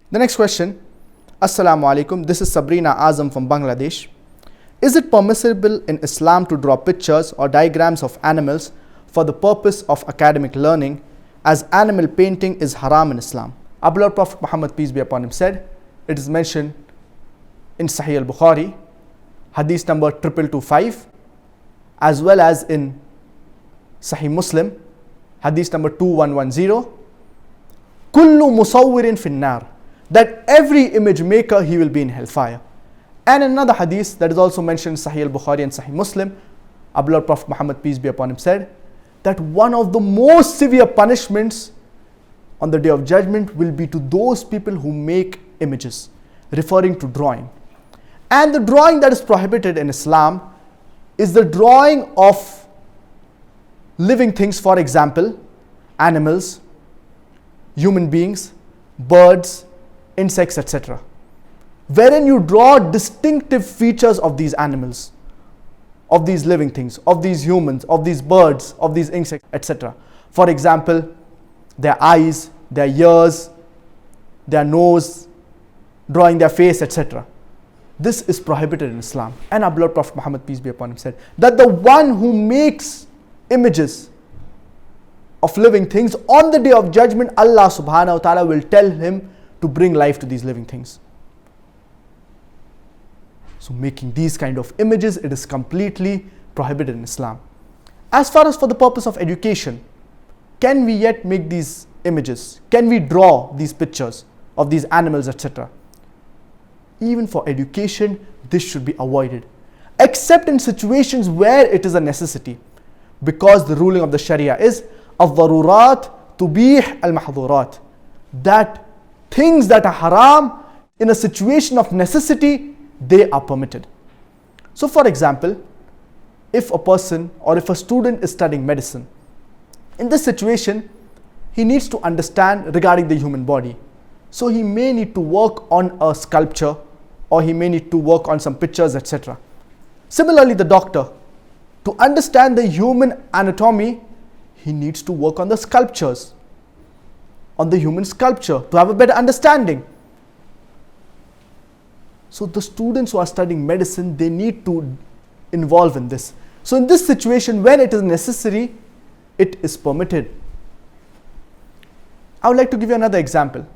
The next question. Assalamu alaikum. This is Sabrina Azam from Bangladesh. Is it permissible in Islam to draw pictures or diagrams of animals for the purpose of academic learning, as animal painting is haram in Islam? Our beloved Prophet Muhammad, peace be upon him, said, it is mentioned in Sahih al-Bukhari, Hadith number 2225, as well as in Sahih Muslim, Hadith number 2110, Kullu musawwirin finnar, that every image maker, he will be in hellfire. And another hadith that is also mentioned in Sahih al-Bukhari and Sahih Muslim, our beloved Prophet Muhammad, peace be upon him, said that one of the most severe punishments on the Day of Judgment will be to those people who make images, referring to drawing. And the drawing that is prohibited in Islam is the drawing of living things, for example, animals, human beings, birds, insects, etc., wherein you draw distinctive features of these animals, of these living things, of these humans, of these birds, of these insects, etc. For example, their eyes, their ears, their nose, drawing their face, etc. This is prohibited in Islam. And our beloved Prophet Muhammad, peace be upon him, said that the one who makes images of living things, on the Day of Judgment, Allah subhanahu wa ta'ala will tell him to bring life to these living things. So making these kind of images, it is completely prohibited in Islam. As far as for the purpose of education, can we yet make these images? Can we draw these pictures of these animals, etc.? Even for education, this should be avoided, except in situations where it is a necessity, because the ruling of the Sharia is al-darurat tubih al-mahdhurat, that things that are haram, in a situation of necessity, they are permitted. So for example, if a person or if a student is studying medicine, in this situation, he needs to understand regarding the human body. So he may need to work on a sculpture, or he may need to work on some pictures, etc. Similarly, the doctor, to understand the human anatomy, he needs to work on the sculptures, on the human sculpture, to have a better understanding. So the students who are studying medicine, they need to involve in this. So in this situation, when it is necessary, it is permitted. I would like to give you another example.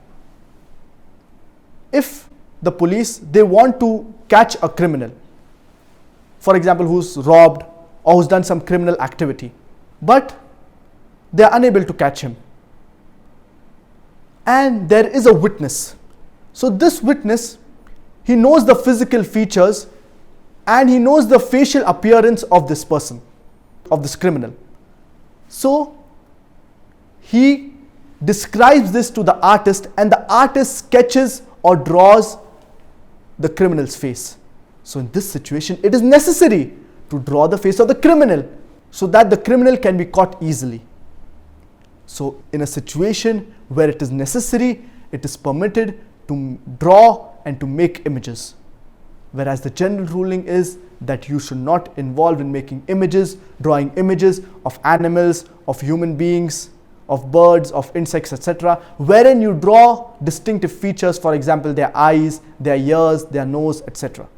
If the police, they want to catch a criminal, for example, who's robbed or who's done some criminal activity, but they are unable to catch him, and there is a witness. So this witness, he knows the physical features and he knows the facial appearance of this person, of this criminal. So he describes this to the artist, and the artist sketches or draws the criminal's face. So in this situation, it is necessary to draw the face of the criminal so that the criminal can be caught easily. So in a situation where it is necessary, it is permitted to draw and to make images. Whereas the general ruling is that you should not involve in making images, drawing images of animals, of human beings, of birds, of insects, etc., wherein you draw distinctive features, for example, their eyes, their ears, their nose, etc.